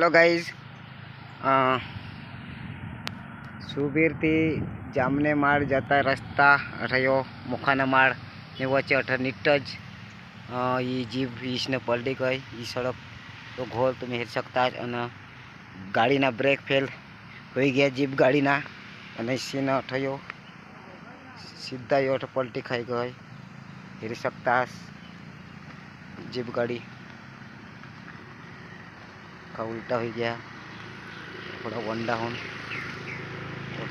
Hello guys, Subir थी जामने माळ जता रस्ता रह्यो मुखाना माळ ने वच्चे 18 ज ये जीप इसने पलटी गई। ये सड़क तो घोर तुम हेर सकता है। गाड़ी ना ब्रेक फेल हो गया जीप गाड़ी ना सीना थयो सीधा यो पलटी खाई गई। हेरी सकता जीप गाड़ी का उल्टा हो गया। थोड़ा वंडा होन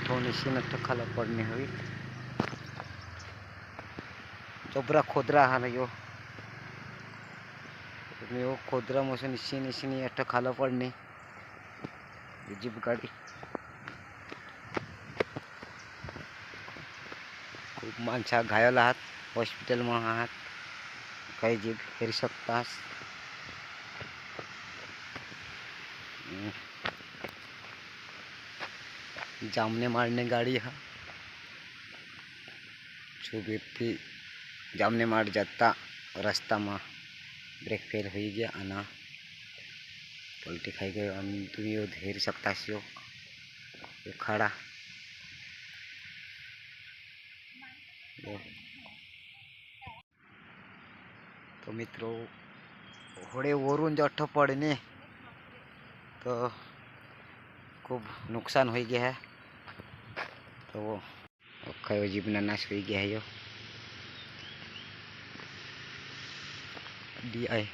तो निश्चिन खाला पड़ने हुई जबरा खोदरा हा यो खोदरा मसून निश्चिन अट्ठ खाला पड़ने जीप गाड़ी खूब माणसा घायल आहात हॉस्पिटल में आहात। काही जीप हेरी सकता जामने मारने गाड़ी है सुबीर थी जामने मार जता रस्ता में ब्रेक फेल हो गया आना पलटी खाई गए। तुम यो हेरी सकता छो खड़ा तो मित्रों होड़े वरून जो अट्ठ पड़ने तो खूब नुकसान हो गया है। तो वो कई जीवना नाश हो गया है यो डी आई